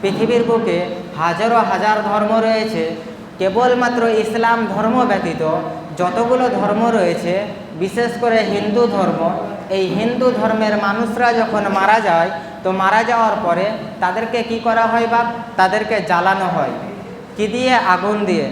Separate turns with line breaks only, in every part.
পৃথিবীর বুকে হাজারো হাজার ধর্ম রয়েছে, কেবলমাত্র ইসলাম ধর্ম ব্যতীত যতগুলো ধর্ম রয়েছে, বিশেষ করে হিন্দু ধর্ম, এই হিন্দু ধর্মের মানুষরা যখন মারা যায়, তো মারা যাওয়ার পরে তাদেরকে কি করা হয় বাপ? তাদেরকে জ্বালানো হয়। কি দিয়ে? আগুন দিয়ে,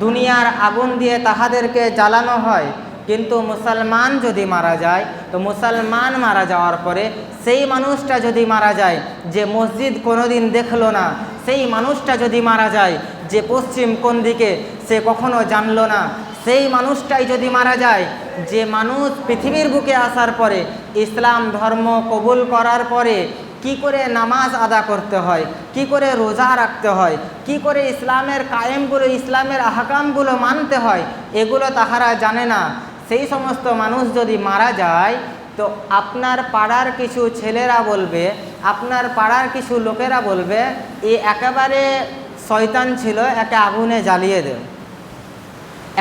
দুনিয়ার আগুন দিয়ে তাহাদেরকে জ্বালানো হয়। কিন্তু মুসলমান যদি মারা যায়, তো মুসলমান মারা যাওয়ার পরে সেই মানুষটা যদি মারা যায় যে মসজিদ কোনোদিন দেখলো না, সেই মানুষটা যদি মারা যায় যে পশ্চিম কোন দিকে সে কখনো জানলো না, সেই মানুষটাই যদি মারা যায় যে মানুষ পৃথিবীর বুকে আসার পরে ইসলাম ধর্ম কবুল করার পরে কি করে নামাজ আদা করতে হয়, কি করে রোজা রাখতে হয়, কি করে ইসলামের কায়েমগুলো, ইসলামের আহকামগুলো মানতে হয়, এগুলো তাহারা জানে না, সেই সমস্ত মানুষ যদি মারা যায়, তো আপনার পাড়ার কিছু ছেলেরা বলবে, আপনার পাড়ার কিছু লোকেরা বলবে এ একেবারে শয়তান ছিল, একে আগুনে জ্বালিয়ে দে,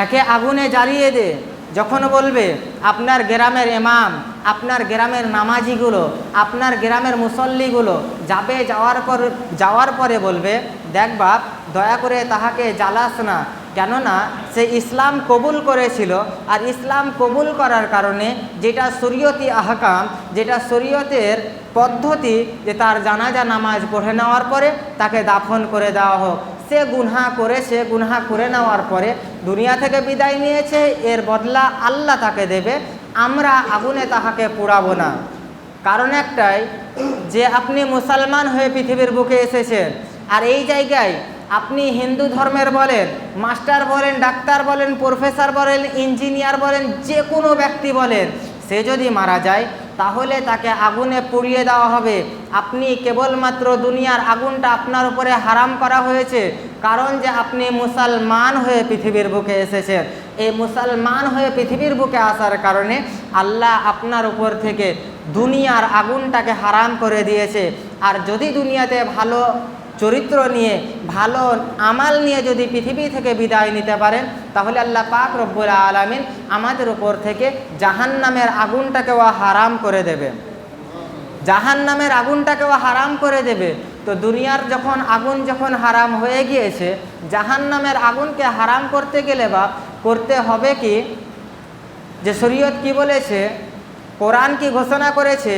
একে আগুনে জ্বালিয়ে দে। যখন বলবে আপনার গ্রামের ইমাম, আপনার গ্রামের নামাজিগুলো, আপনার গ্রামের মুসল্লিগুলো যাওয়ার পরে বলবে, দেখ বাপ, দয়া করে তাহাকে জ্বালাস না, কেননা সে ইসলাম কবুল করেছিল, আর ইসলাম কবুল করার কারণে যেটা শরীয়তি আহকাম, যেটা শরীয়তের পদ্ধতি, যে তার জানাজা নামাজ পড়ে নেওয়ার পরে তাকে দাফন করে দেওয়া হোক। সে গুনহা করেছে, গুনহা করে নেওয়ার পরে দুনিয়া থেকে বিদায় নিয়েছে, এর বদলা আল্লাহ তাকে দেবে, আমরা আগুনে তাহাকে পোড়াবো না। কারণ একটাই, যে আপনি মুসলমান হয়ে পৃথিবীর বুকে এসেছেন, আর এই জায়গায় আপনি হিন্দু ধর্মের বলেন, মাস্টার বলেন, ডাক্তার বলেন, প্রফেসর বলেন, ইঞ্জিনিয়ার বলেন, যে কোনো ব্যক্তি বলেন, সে যদি মারা যায় তাহলে তাকে আগুনে পুড়িয়ে দেওয়া হবে। আপনি কেবলমাত্র দুনিয়ার আগুনটা আপনার উপরে হারাম করা হয়েছে, কারণ যে আপনি মুসলমান হয়ে পৃথিবীর বুকে এসেছেন। এই মুসলমান হয়ে পৃথিবীর বুকে আসার কারণে আল্লাহ আপনার উপর থেকে দুনিয়ার আগুনটাকে হারাম করে দিয়েছে। আর যদি দুনিয়াতে ভালো চরিত্র নিয়ে, ভালো আমাল নিয়ে যদি পৃথিবী থেকে বিদায় নিতে পারেন, তাহলে আল্লাহ পাক রব্বুল আলামিন আমাদের উপর থেকে জাহান্নামের আগুনটাকেও হারাম করে দেবে, জাহান্নামের আগুনটাকেও হারাম করে দেবে। তো দুনিয়ার যখন আগুন যখন হারাম হয়ে গিয়েছে, জাহান্নামের আগুনকে হারাম করতে গেলে বা করতে হবে কি, যে শরীয়ত কি বলেছে, কোরআন কি ঘোষণা করেছে,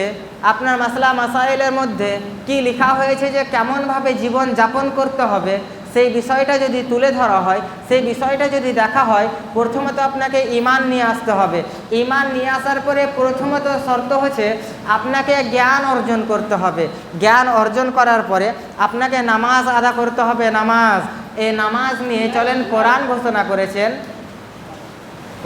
আপনার মাসলা মাসাইলের মধ্যে কি লেখা হয়েছে যে কেমনভাবে জীবন যাপন করতে হবে, সেই বিষয়টা যদি তুলে ধরা হয়, সেই বিষয়টা যদি দেখা হয়, প্রথমত আপনাকে ঈমান নিয়ে আসতে হবে। ঈমান নিয়ে আসার পরে প্রথমত শর্ত হচ্ছে আপনাকে জ্ঞান অর্জন করতে হবে। জ্ঞান অর্জন করার পরে আপনাকে নামাজ আদা করতে হবে। নামাজ, এই নামাজ নিয়ে চলেন, কোরআন ঘোষণা করেছেন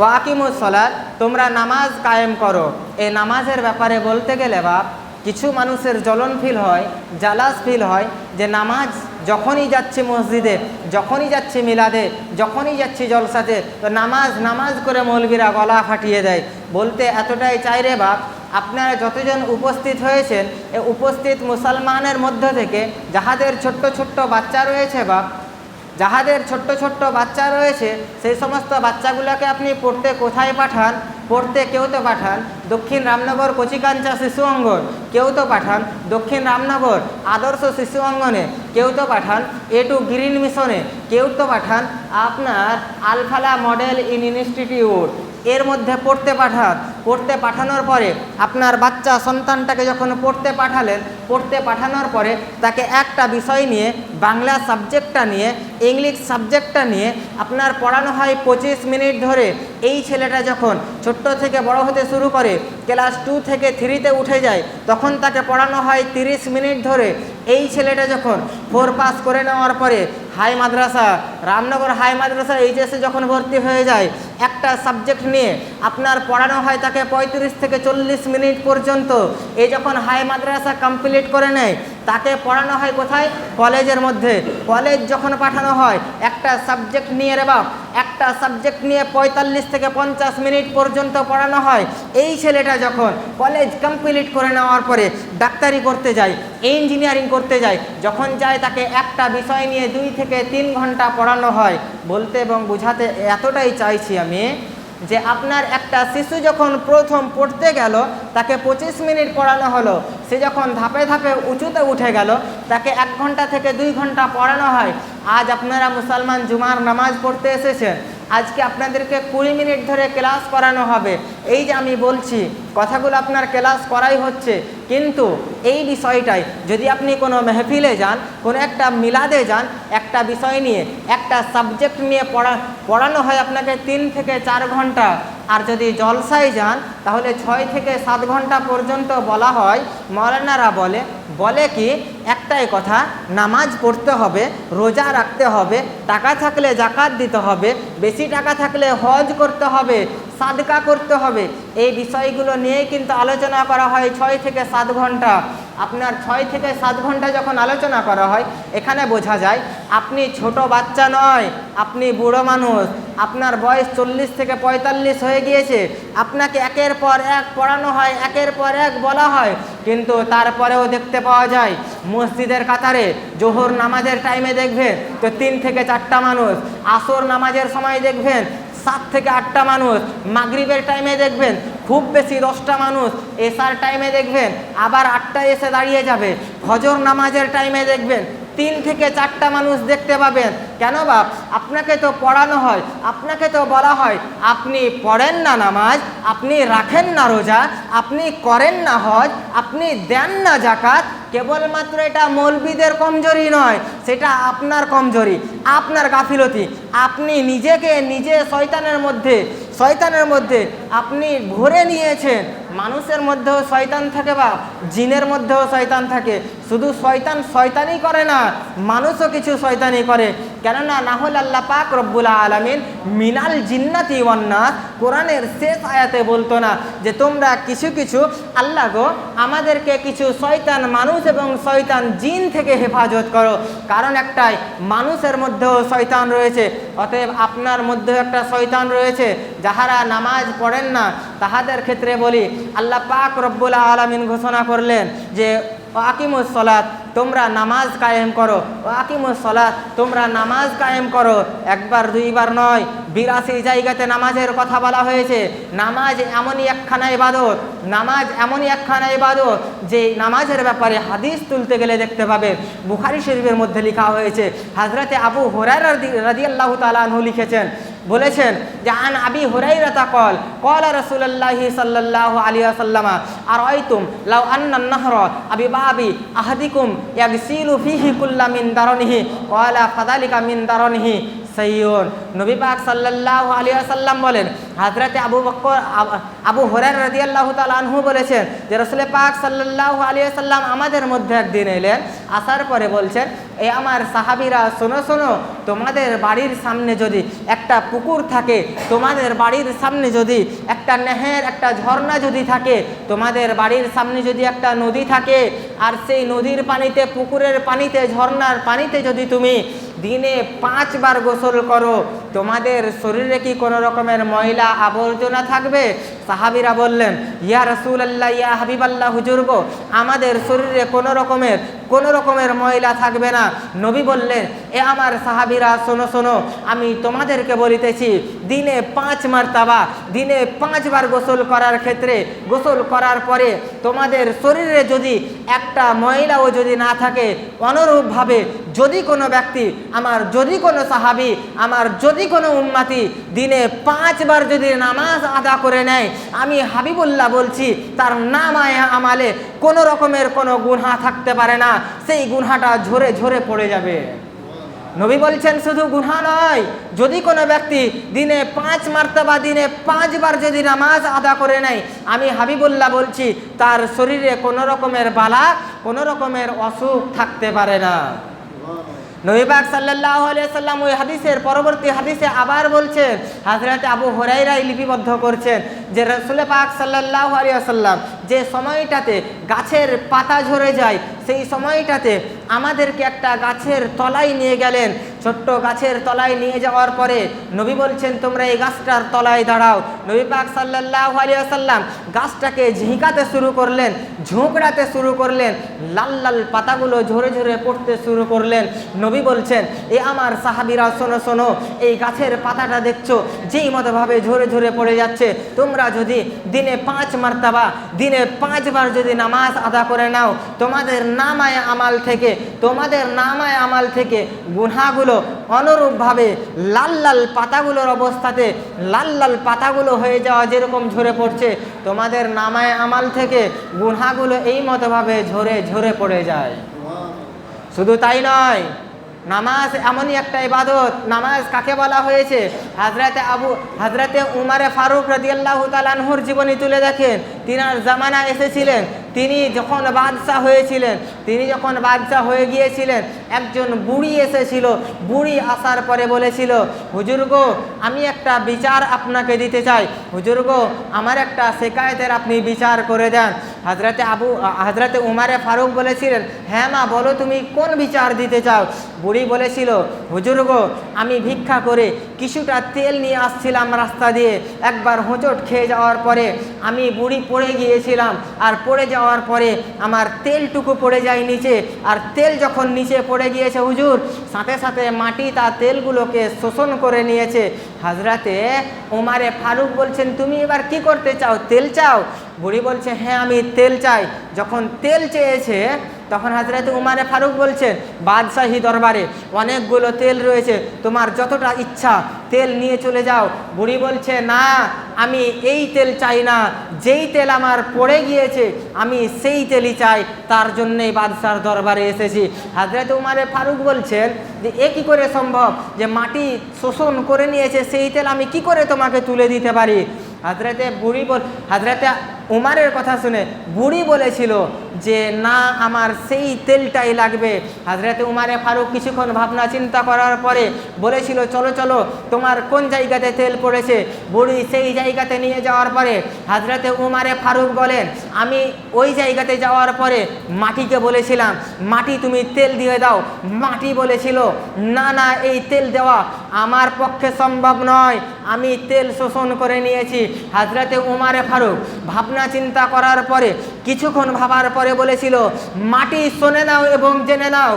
ওয়াকিমুস সালাত, তোমরা নামাজ কায়েম করো। এই নামাজের ব্যাপারে বলতে গেলে বাপ, কিছু মানুষের জ্বলন ফিল হয়, জালাস ফিল হয়, যে নামাজ যখনই যাচ্ছি মসজিদে, যখনই যাচ্ছি মিলাদে, যখনই যাচ্ছি জলসাতে, তো নামাজ নামাজ করে মৌলবীরা গলা ফাটিয়ে দেয়। বলতে এতটাই চাই রে বাপ, আপনারা যতজন উপস্থিত হয়েছেন, এই উপস্থিত মুসলমানের মধ্য থেকে যাহাদের ছোট্ট ছোট্ট বাচ্চা রয়েছে বাপ, যাহাদের ছোট্ট ছোট্ট বাচ্চা রয়েছে, সেই সমস্ত বাচ্চাগুলোকে আপনি পড়তে কোথায় পাঠান? পড়তে কেউ তো পাঠান দক্ষিণ রামনগর কচিকাঞ্চা শিশু অঙ্গন, কেউ তো পাঠান দক্ষিণ রামনগর আদর্শ শিশু অঙ্গনে, কেউ তো পাঠান A2 গ্রিন মিশনে, কেউ তো পাঠান আপনার আলফালা মডেল ইনস্টিটিউট, এর মধ্যে পড়তে পাঠান। পড়তে পাঠানোর পরে আপনার বাচ্চা সন্তানটাকে যখন পড়তে পাঠালেন, পড়তে পাঠানোর পরে তাকে একটা বিষয় নিয়ে, বাংলা সাবজেক্টটা নিয়ে, ইংলিশ সাবজেক্টটা নিয়ে আপনার পড়ানো হয় 25 মিনিট ধরে। এই ছেলেটা যখন ছোট্ট থেকে বড় হতে শুরু করে, ক্লাস 2 থেকে 3-তে উঠে যায়, তখন তাকে পড়ানো হয় 30 মিনিট ধরে। এই ছেলেটা যখন 4 পাস করে নেওয়ার পরে হাই মাদ্রাসা, রামনগর হাই মাদ্রাসা এইচএসে যখন ভর্তি হয়ে যায়, একটা সাবজেক্ট নিয়ে আপনার পড়ানো হয় তাকে 35 থেকে 40 মিনিট পর্যন্ত। এই যখন হাই মাদ্রাসা কমপ্লিট করে নেয়, তাকে পড়ানো হয় কোথায়? কলেজের মধ্যে। কলেজ যখন পাঠানো হয়, একটা সাবজেক্ট নিয়ে রে বাপ, একটা সাবজেক্ট নিয়ে 45 থেকে 50 মিনিট পর্যন্ত পড়ানো হয়। এই ছেলেটা যখন কলেজ কমপ্লিট করে নেওয়ার পরে ডাক্তারি করতে যায়, ইঞ্জিনিয়ারিং করতে যায়, যখন যায় তাকে একটা বিষয় নিয়ে 2 থেকে 3 ঘন্টা পড়ানো হয়। বলতে এবং বোঝাতে এতটাই চাইছি আমি, যে আপনার একটা শিশু যখন প্রথম পড়তে গেল তাকে 25 মিনিট পড়ানো হলো, সে যখন ধাপে ধাপে উঁচুতে উঠে গেল তাকে 1 ঘন্টা থেকে 2 ঘন্টা পড়ানো হয়। আজ আপনারা মুসলমান জুমার নামাজ পড়তে এসেছেন, আজকে আপনাদেরকে 20 মিনিট ধরে ক্লাস করানো হবে। এই যে আমি বলছি কথাগুলো আপনার ক্লাস করাই হচ্ছে, কিন্তু এই বিষয়টাই যদি আপনি কোনো মেহফিলে যান, কোনো একটা মিলাদে যান, একটা বিষয় নিয়ে একটা সাবজেক্ট নিয়ে পড়ানো হয় আপনাকে 3 থেকে 4 ঘন্টা, আর যদি জলসায় যান তাহলে 6 থেকে 7 ঘন্টা পর্যন্ত বলা হয়। মৌলানারা বলে কি একটাই কথা, নামাজ পড়তে হবে, রোজা রাখতে হবে, টাকা থাকলে জাকাত দিতে হবে, বেশি টাকা থাকলে হজ করতে হবে, সাদকা করতে হবে। এই বিষয়গুলো নিয়েই কিন্তু আলোচনা করা হয় 6 থেকে 7 ঘন্টা। আপনার 6 থেকে 7 ঘন্টা যখন আলোচনা করা হয়, এখানে বোঝা যায় আপনি ছোট বাচ্চা নয়, আপনি বুড়ো মানুষ, আপনার বয়স 40 থেকে 45 হয়ে গিয়েছে। আপনাকে একের পর এক পড়ানো হয়, একের পর এক বলা হয়, কিন্তু তারপরেও দেখতে পাওয়া যায় মসজিদের কাতারে জোহর নামাজের টাইমে দেখবেন তো 3 থেকে 4টা মানুষ, আসর নামাজের সময় দেখবেন 7 থেকে 8টা মানুষ, মাগরিবের টাইমে দেখবেন খুব বেশি 10টা মানুষ, এশার টাইমে দেখবেন আবার 8টায় এসে দাঁড়িয়ে যাবে, ফজর নামাজের টাইমে দেখবেন 3 থেকে 4টা মানুষ দেখতে পাবেন। কেন বাপ? আপনাকে তো পড়ানো হয়, আপনাকে তো বলা হয় আপনি পড়েন না নামাজ, আপনি রাখেন না রোজা, আপনি করেন না হজ, আপনি দেন না জাকাত। কেবলমাত্র এটা মৌলবীদের কমজোরি নয়, সেটা আপনার কমজোরি, আপনার গাফিলতি। আপনি নিজে শয়তানের মধ্যে আপনি ভরে নিয়েছেন। মানুষের মধ্যেও শয়তান থাকে বা জিনের মধ্যেও শয়তান থাকে। শুধু শয়তানই করে না, মানুষও কিছু শয়তানি করে। কেননা না হলে আল্লাহ পাক রব্বুল আলামিন মিনাল জিন্নাতি ওয়ান নাস কোরআনের শেষ আয়াতে বলতো না যে তোমরা কিছু আল্লাহ গো আমাদেরকে কিছু শয়তান মানুষ এবং শয়তান জিন থেকে হেফাজত করো। কারণ একটাই, মানুষের মধ্যেও শয়তান রয়েছে, অতএব আপনার মধ্যেও একটা শয়তান রয়েছে। যাহারা নামাজ পড়েন না তাহাদের ক্ষেত্রে বলি, আল্লাহ পাক রব্বুল আলামিন ঘোষণা করলেন যে আকিমুস সালাত, তোমরা নামাজ কায়েম করো। আকিমুস সালাত, তোমরা নামাজ কায়েম করো। একবার দুইবার নয়, 82 জায়গাতে নামাজের কথা বলা হয়েছে। নামাজ এমনই একখানা ইবাদত, যে নামাজের ব্যাপারে হাদিস তুলতে গেলে দেখতে পাবে বুখারী শরীফের মধ্যে লেখা হয়েছে। হযরতে আবু হুরায়রা রাদিয়াল্লাহু তাআলা আনহু বলেছেন যে আন আবি হুরায়রা ক্বাল রাসূলুল্লাহি সাল্লাল্লাহু আলাইহি ওয়াসাল্লাম আরাইতুম লাউ আন্না আন-নাহরা আবি বাবি আহাদিকুম ইয়াগসিলু ফিহি কুল্লা মিন দারনিহি ক্বালা ফাযালিকা মিন দারনিহি সাইয়্যুন। নবী পাক সাল্লাল্লাহু আলাইহি ওয়াসাল্লাম বলেন, হযরতে আবু হুরায়রা রাদিয়াল্লাহু তাআলা আনহু বলেছেন যে রাসূল পাক সাল্লাল্লাহু আলাইহি ওয়াসাল্লাম আমাদের মধ্যে একদিন এলেন, আসার পরে বলছেন, এ আমার সাহাবীরা শোনো, তোমাদের বাড়ির সামনে যদি একটা পুকুর থাকে, তোমাদের বাড়ির সামনে যদি একটা নেহের, একটা ঝর্ণা যদি থাকে, তোমাদের বাড়ির সামনে যদি একটা নদী থাকে, আর সেই নদীর পানিতে, পুকুরের পানিতে, ঝর্ণার পানিতে যদি তুমি দিনে 5 বার গোসল করো, তোমাদের শরীরে কি কোনো রকমের ময়লা আবর্জনা থাকবে? সাহাবীরা বললেন, ইয়া রাসূলুল্লাহ, ইয়া হাবিবাল্লাহ, হুজুর গো, আমাদের শরীরে কোনো রকমের ময়লা থাকবে না। নবী বললেন, এ আমার সাহাবীরা শোনো, আমি তোমাদেরকে বলিতেছি, দিনে 5 মারতাবা, দিনে 5 বার গোসল করার ক্ষেত্রে, গোসল করার পরে তোমাদের শরীরে যদি একটা ময়লাও যদি না থাকে, অনুরূপভাবে যদি কোনো ব্যক্তি, যদি কোনো সাহাবী, যদি কোনো উম্মতি দিনে 5 বার যদি নামাজ আদা করে নেয়, আমি হাবিবুল্লাহ বলছি তার নামায়ে আমালে কোনো রকমের কোনো গুনাহ থাকতে পারে না, সেই গুনাহটা ঝরে পড়ে যাবে। নবী বলছেন শুধু গুনাহ নয়, যদি কোনো ব্যক্তি দিনে 5 মারতাবা, দিনে 5 বার যদি নামাজ আদা করে নেয়, আমি হাবিবুল্লাহ বলছি তার শরীরে কোনো রকমের বালা, কোনো রকমের অসুখ থাকতে পারে না। নবী পাক সাল্লাল্লাহু আলাইহি সাল্লাম ওই হাদিসের পরবর্তী হাদিসে আবার বলছেন, হযরত আবু হুরায়রা লিপিবদ্ধ করছেন যে রাসূল পাক সাল্লাল্লাহু আলাইহি ওয়াসাল্লাম যে সময়টাতে গাছের পাতা ঝরে যায়, সেই সময়টাতে আমাদেরকে একটা গাছের তলায় নিয়ে গেলেন। ছোট্ট গাছের তলায় নিয়ে যাওয়ার পরে নবী বলছেন, তোমরা এই গাছটার তলায় দাঁড়াও। নবী পাক সাল্লাল্লাহু আলাইহি ওয়াসাল্লাম গাছটাকে ঝিঁকাতে শুরু করলেন, ঝোঁকড়াতে শুরু করলেন, লাল লাল পাতাগুলো ঝরে ঝরে পড়তে শুরু করলেন। নবী বলছেন, এ আমার সাহাবীরা, শোনো শোনো, এই গাছের পাতাটা দেখছো যেই মতোভাবে ঝরে ঝরে পড়ে যাচ্ছে, তোমরা যদি দিনে 5 মারতাবা, দিনে 5 বার যদি নামাজ আদা করে নাও, তোমাদের নামায়ে আমাল থেকে গুনাহগুলো অনুরূপভাবে লাল লাল পাতাগুলোর অবস্থাতে লাল লাল পাতাগুলো হয়ে যাওয়া যেরকম ঝরে পড়ছে, তোমাদের নামায়ে আমাল থেকে গুনাহগুলো এই মতোভাবে ঝরে ঝরে পড়ে যায়। শুধু তাই নয়, নামাজ এমনই একটা ইবাদত। নামাজ কাকে বলা হয়েছে? হযরতে উমরে ফারুক রাদিয়াল্লাহু তাআলা আনহুর জীবনী তুলে দেখেন। তিনার জামানা এসেছিলেন, তিনি যখন বাদশাহ হয়ে গিয়েছিলেন, একজন বুড়ি এসেছিল। বুড়ি আসার পরে বলেছিল, হুজুর গো, আমি একটা বিচার আপনাকে দিতে চাই। হুজুর গো, আমার একটা শিকায়েতের আপনি বিচার করে দেন। হযরতে উমরে ফারুক বলেছিলেন, হ্যাঁ মা, বলো তুমি কোন বিচার দিতে চাও? বুড়ি বলেছিল, হুজুর গো, আমি ভিক্ষা করে কিছুটা তেল নিয়ে আসছিলাম রাস্তা দিয়ে, একবার হোঁচট খেয়ে যাওয়ার পরে আমি বুড়ি পড়ে গিয়েছিলাম, আর পড়ে যাওয়ার পরে আমার তেলটুকু পড়ে যায় নিচে, আর তেল যখন নিচে পড়ে গিয়েছে হুজুর, সাথে সাথে মাটি তার তেলগুলোকে শোষণ করে নিয়েছে। হযরতে উমরে ফারুক বলছেন, তুমি এবার কি করতে চাও? তেল চাও? বুড়ি বলছে, হ্যাঁ, আমি তেল চাই। যখন তেল চেয়েছে, তখন হযরতে উমরে ফারুক বলছেন, বাদশাহী দরবারে অনেকগুলো তেল রয়েছে, তোমার যতটা ইচ্ছা তেল নিয়ে চলে যাও। বুড়ি বলছে, না, আমি এই তেল চাই না, যেই তেল আমার পড়ে গিয়েছে আমি সেই তেলই চাই, তার জন্যই বাদশার দরবারে এসেছি। হযরতে উমরে ফারুক বলছেন যে, এ কি করে সম্ভব যে মাটি শোষণ করে নিয়েছে সেই তেল আমি কি করে তোমাকে তুলে দিতে পারি? হযরতে উমরের কথা শুনে বুড়ি বলেছিল যে, না, আমার সেই তেলটাই লাগবে। হযরতে উমরে ফারুক কিছুক্ষণ ভাবনা চিন্তা করার পরে বলেছিল, চলো চলো, তোমার কোন জায়গাতে তেল পড়েছে? বুড়ি সেই জায়গাতে নিয়ে যাওয়ার পরে হযরতে উমরে ফারুক বলেন, আমি ওই জায়গাতে যাওয়ার পরে মাটিকে বলেছিলাম, মাটি তুমি তেল দিয়ে দাও। মাটি বলেছিল, না না, এই তেল দেওয়া আমার পক্ষে সম্ভব নয়, আমি তেল শোষণ করে নিয়েছি। হযরতে উমরে ফারুক ভাবনা চিন্তা করার পরে কিছুক্ষণ ভাবার পরে বলেছিল, মাটি শুনে নাও এবং জেনে নাও,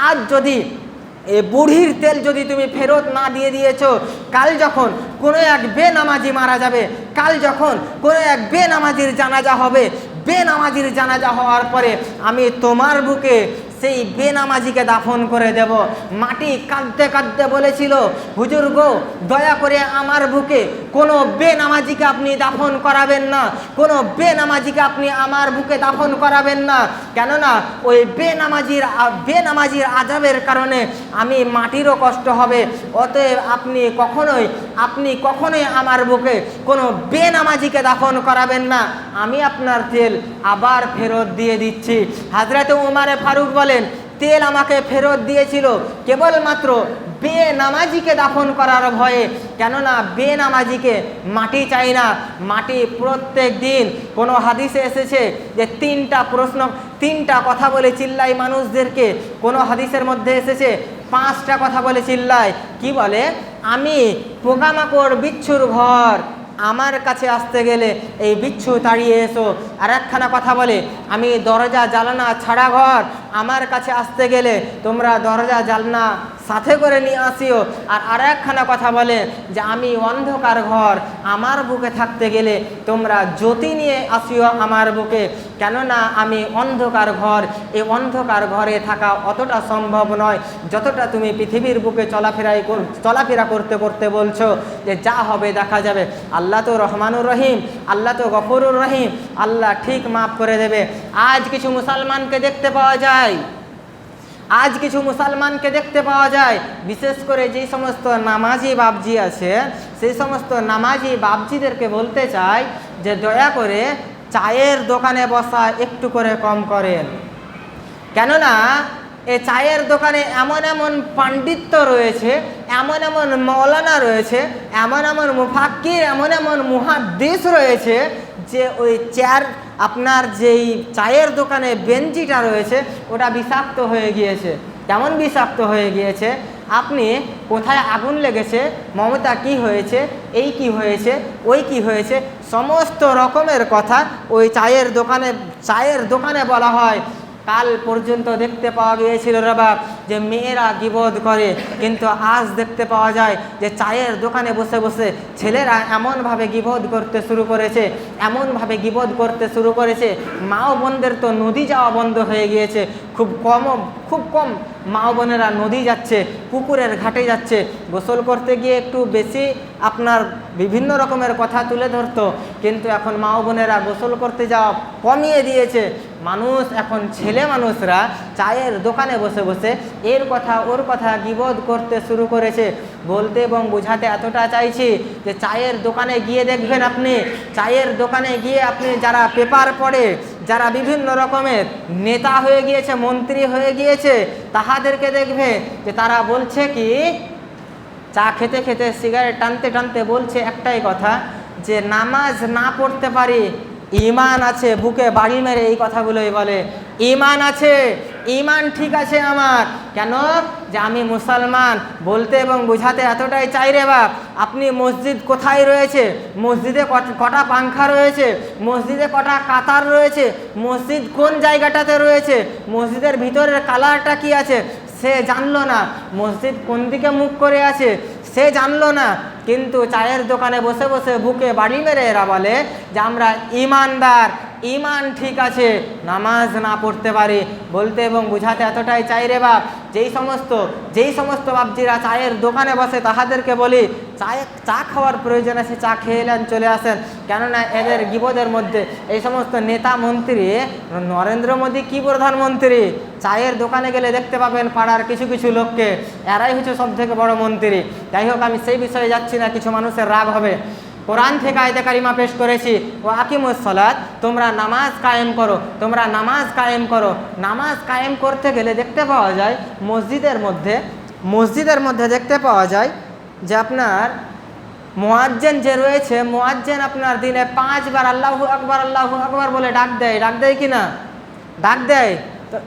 আজ যদি এ বুড়ির তেল যদি তুমি ফেরত না দিয়ে দিয়েছো, কাল যখন কোনো এক বেনামাজি মারা যাবে, কাল যখন কোনো এক বেনামাজির জানাজা হবে, বেনামাজির জানাজা হওয়ার পরে আমি তোমার বুকে সেই বেনামাজিকে দাফন করে দেব। মাটি কাঁদতে কাঁদতে বলেছিল, হুজুর গো, দয়া করে আমার বুকে কোনো বেনামাজিকে আপনি দাফন করাবেন না, কোনো বেনামাজিকে আপনি আমার বুকে দাফন করাবেন না, কেননা ওই বেনামাজির আযাবের কারণে আমি মাটিরও কষ্ট হবে। অতএব আপনি কখনোই আমার বুকে কোনো বেনামাজিকে দাফন করাবেন না, আমি আপনার তেল আবার ফেরত দিয়ে দিচ্ছি। হযরতে উমরে ফারুক বলেন, তেল আমাকে ফেরত দিয়েছিল কেবলমাত্র বেনামাজিকে দাফন করার ভয়ে, কেননা বেনামাজিকে মাটি চাই না। মাটি প্রত্যেক দিন কোনো হাদিসে এসেছে যে 3টা কথা বলে চিল্লায় মানুষদেরকে, কোনো হাদিসের মধ্যে এসেছে 5টা কথা বলে চিল্লায়। কি বলে? আমি পোকামাকড় বিচ্ছুর ঘর, আমার কাছে আসতে গেলে এই বিচ্ছু তাড়িয়ে এসো। আর একখানা কথা বলে, আমি দরজা জানলা ছাড়া ঘর, আমার কাছে আসতে গেলে তোমরা দরজা জানলা সাথে করে নিয়ে আসিও। আর একখানা কথা বলে যে, আমি অন্ধকার ঘর, আমার বুকে থাকতে গেলে তোমরা জ্যোতি নিয়ে আসিও আমার বুকে, কেননা আমি অন্ধকার ঘর। এই অন্ধকার ঘরে থাকা অতটা সম্ভব নয় যতটা তুমি পৃথিবীর বুকে চলাফেরা করতে করতে বলছো যে যা হবে দেখা যাবে। আল্লাহ তো রহমানুর রহিম, আল্লাহ তো গফুরুর রহিম, আল্লাহ ঠিক মাফ করে দেবে। আজ কিছু মুসলমানকে দেখতে পাওয়া যায়, বিশেষ করে যেই সমস্ত নামাজি বাবজি আছে, সেই সমস্ত নামাজি বাবজিদেরকে বলতে চাই যে দয়া করে চায়ের দোকানে বসা একটু করে কম করেন, কেননা এই চায়ের দোকানে এমন এমন পাণ্ডিত্য রয়েছে, এমন এমন মৌলানা রয়েছে, এমন এমন মুফাক্কির, এমন এমন মুহাদ্দিস রয়েছে যে ওই চেয়ার আপনার যেই চায়ের দোকানে বেঞ্চিটা রয়েছে ওটা বিষাক্ত হয়ে গিয়েছে। কেমন বিষাক্ত হয়ে গিয়েছে? আপনি কোথায় আগুন লেগেছে, মমতা কি হয়েছে, এই কি হয়েছে, ওই কি হয়েছে, সমস্ত রকমের কথা ওই চায়ের দোকানে বলা হয়। কাল পর্যন্ত দেখতে পাওয়া গিয়েছিল রে বাপ যে মেয়েরা গীবত করে, কিন্তু আজ দেখতে পাওয়া যায় যে চায়ের দোকানে বসে বসে ছেলেরা এমনভাবে গীবত করতে শুরু করেছে, এমনভাবে গীবত করতে শুরু করেছে, মা ও বোনদের তো নদী যাওয়া বন্ধ হয়ে গিয়েছে। খুব কম মা ও বোনেরা নদী যাচ্ছে, পুকুরের ঘাটে যাচ্ছে। গোসল করতে গিয়ে একটু বেশি আপনার বিভিন্ন রকমের কথা তুলে ধরতো, কিন্তু এখন মা ও বোনেরা গোসল করতে যাওয়া কমিয়ে দিয়েছে। মানুষ এখন ছেলে মানুষরা চায়ের দোকানে বসে বসে এর কথা ওর কথা গীবত করতে শুরু করেছে। বলতে এবং বোঝাতে এতটা চাইছি যে চায়ের দোকানে গিয়ে দেখবেন, আপনি চায়ের দোকানে গিয়ে আপনি যারা পেপার পড়ে, যারা বিভিন্ন রকমের নেতা হয়ে গিয়েছে, মন্ত্রী হয়ে গিয়েছে, তাহাদেরকে দেখবে যে তারা বলছে কি, চা খেতে খেতে সিগারেট টানতে টানতে বলছে একটাই কথা যে নামাজ না পড়তে পারি, ঈমান আছে, বুকে বাড়ি মেরে এই কথাগুলোই বলে। ঈমান আছে, ঈমান ঠিক আছে আমার, কেন যে আমি মুসলমান। বলতে এবং বোঝাতে এতটাই চাই রে বাপ, আপনি মসজিদ কোথায় রয়েছে, মসজিদে কটা পাংখা রয়েছে, মসজিদে কটা কাতার রয়েছে, মসজিদ কোন জায়গাটাতে রয়েছে, মসজিদের ভিতরের কালারটা কি আছে সে জানলো না, মসজিদ কোন দিকে মুখ করে আছে সে জানলো না, কিন্তু চায়ের দোকানে বসে বসে বুকে বাড়ি মেরে এরা বলে যে আমরা ঈমানদার, ঈমান ঠিক আছে, নামাজ না পড়তে পারি। বলতে এবং বোঝাতে এতটাই চাই রে বাপ, যেই সমস্ত বাপজিরা চায়ের দোকানে বসে তাহাদেরকে বলি চা খাওয়ার প্রয়োজন আছে, চা খেয়ে এলেন চলে আসেন, কেননা এদের গীবতের মধ্যে এই সমস্ত নেতা মন্ত্রী, নরেন্দ্র মোদী কি প্রধানমন্ত্রী, চায়ের দোকানে গেলে দেখতে পাবেন পাড়ার কিছু কিছু লোককে, এরাই হচ্ছে সব থেকে বড় মন্ত্রী। যাই হোক, আমি সেই বিষয়ে যাচ্ছি না, কিছু মানুষের রাগ হবে। কোরআন থেকে আয়াতে কারিমা পেশ করেছি, ও আকিমুস সালাত, তোমরা নামাজ কায়েম করো, তোমরা নামাজ কায়েম করো। নামাজ কায়েম করতে গেলে দেখতে পাওয়া যায় মসজিদের মধ্যে দেখতে পাওয়া যায় যে আপনার মুয়াজ্জিন যে রয়েছে, মুয়াজ্জিন আপনার দিনে 5 বার আল্লাহু আকবার বলে ডাক দেয় কি না? ডাক দেয়। তো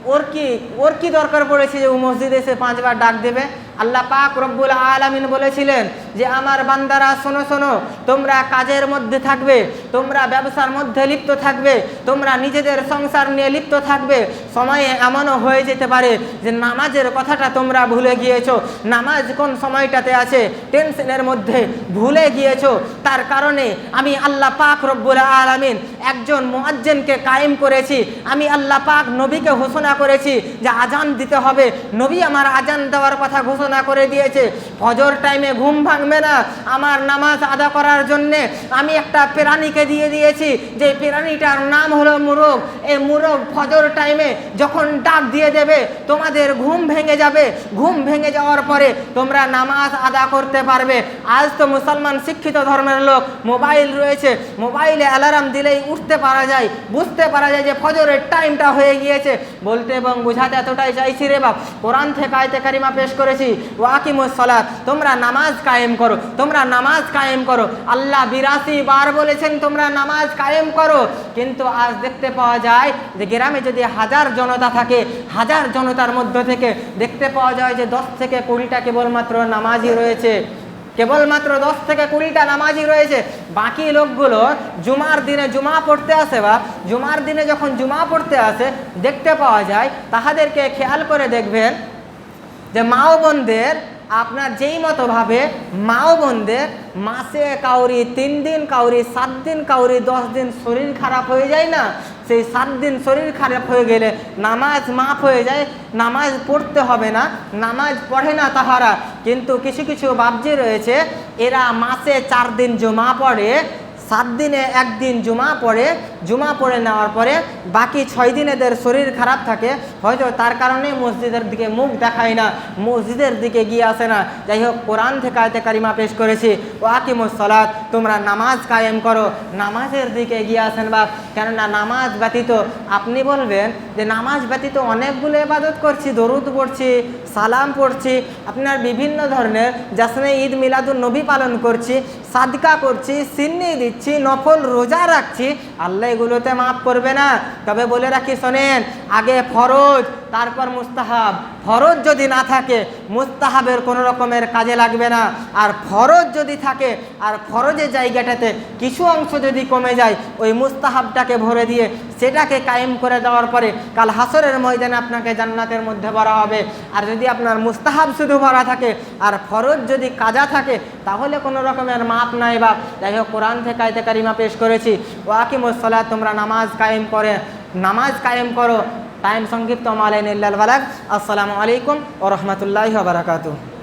ওর কি দরকার পড়েছে যে ও মসজিদে এসে 5 বার ডাক দেবে? আল্লাহ পাক রব্বুল আলামিন বলেছিলেন যে আমার বান্দারা শোনো শোনো, তোমরা কাজের মধ্যে থাকবে, তোমরা ব্যবসার মধ্যে লিপ্ত থাকবে, তোমরা নিজেদের সংসার নিয়ে লিপ্ত থাকবে। সময়ে এমনও হয়ে যেতে পারে যে নামাজের কথাটা তোমরা ভুলে গিয়েছো, নামাজ কোন সময়টাতে আছে টেনশনের মধ্যে ভুলে গিয়েছো। তার কারণে আমি আল্লাহ পাক রব্বুল আলামিন একজন মুয়াজ্জিনকে কায়েম করেছি, আমি আল্লাহ পাক নবীকে ঘোষণা করেছি যে আজান দিতে হবে, নবী আমার আজান দেওয়ার কথা ঘোষণা করে দিয়েছে। ফজর টাইমে ঘুম ভাঙবে না, আমার নামাজ আদা করার জন্যে আমি একটা প্রাণীকে দিয়ে দিয়েছি, যে প্রাণীটার নাম হলো মুরগ। এই মুরগ ফজর টাইমে যখন ডাক দিয়ে দেবে তোমাদের ঘুম ভেঙে যাবে, ঘুম ভেঙে যাওয়ার পরে তোমরা নামাজ আদা করতে পারবে। আজ তো মুসলমান শিক্ষিত ধর্মের লোক, মোবাইল রয়েছে, মোবাইলে অ্যালার্ম দিলেই উঠতে পারা যায়, বুঝতে পারা যায় যে ফজরের টাইমটা হয়ে গিয়েছে। বলতে এবং বোঝাতে এতটাই চাইছি রে বাপ, কোরআন থেকে আয়াতে কারিমা পেশ করেছি, ওয়াকিমুস সালাত, তোমরা নামাজ কায়েম করো, তোমরা নামাজ কায়েম করো। আল্লাহ 82 বার বলেছেন তোমরা নামাজ কায়েম করো, কিন্তু আজ দেখতে পাওয়া যায় যে গ্রামে যদি 1000 জনতা থাকে, 1000 জনতার মধ্য থেকে দেখতে পাওয়া যায় যে 10 থেকে 20টা কেবলমাত্র নামাজি রয়েছে, কেবলমাত্র 10 থেকে 20টা নামাজি রয়েছে। বাকি লোকগুলো জুমার দিনে জুমা পড়তে আসে, বা জুমার দিনে যখন জুমা পড়তে আসে দেখতে পাওয়া যায় তাহাদেরকে খেয়াল করে দেখবেন যে মা ও বোনদের আপনার যেই মতোভাবে মা ও বোনদের মাসে কাউরি 3 দিন, কাউরি 7 দিন, কাউরি 10 দিন শরীর খারাপ হয়ে যায় না, সেই 7 দিন শরীর খারাপ হয়ে গেলে নামাজ মাফ হয়ে যায়, নামাজ পড়তে হবে না, নামাজ পড়ে না তাহারা। কিন্তু কিছু কিছু বাপজি রয়েছে, এরা মাসে 4 দিন জুমা পড়ে, 7 দিনে 1 দিন জুমা পড়ে নেওয়ার পরে বাকি 6 দিন এদের শরীর খারাপ থাকে, হয়তো তার কারণে মসজিদের দিকে মুখ দেখায় না, মসজিদের দিকে গিয়ে আসে না। যাই হোক, কোরআন থেকে আয়াতে কারিমা পেশ করেছি, ওয়াকিমুস সালাত, তোমরা নামাজ কায়েম করো, নামাজের দিকে এগিয়ে আসেন বাপ। কেননা নামাজ ব্যতীত আপনি বলবেন যে নামাজ ব্যতীত অনেকগুলো ইবাদত করছি, দরুদ পড়ছি, সালাম পড়ছি, আপনার বিভিন্ন ধরনের জাসনে ঈদ মিলাদুন নবী পালন করছি, সাদকা করছি, সিন্নি দিচ্ছি, দিচ্ছি, নফল রোজা রাখছি, আল্লাহ এগুলোতে মাফ করবে না। তবে বলে রাখি শোনেন, আগে ফরজ তারপর মুস্তাহাব। ফরজ যদি না থাকে মুস্তাহাবের কোনো রকমের কাজে লাগবে না, আর ফরজ যদি থাকে আর ফরজের জায়গাটাতে কিছু অংশ যদি কমে যায়, ওই মুস্তাহাবটাকে ভরে দিয়ে সেটাকে কায়েম করে দেওয়ার পরে কাল হাসরের ময়দানে আপনাকে জান্নাতের মধ্যে ভরা হবে। আর যদি আপনার মুস্তাহাব শুধু ভরা থাকে আর ফরজ যদি কাজা থাকে, তাহলে কোনো রকমের মাপ নাই। বা যাই হোক, কোরআন থেকে আয়াতে কারিমা পেশ করেছি, ওয়াকিমুস সালাত, তোমরা নামাজ কায়েম করো। টাইম সংক্ষিপ্ত, মালাইন ইল্লাল বালাগ। আসসালামু আলাইকুম ওয়া রাহমাতুল্লাহি ওয়া বারাকাতুহু।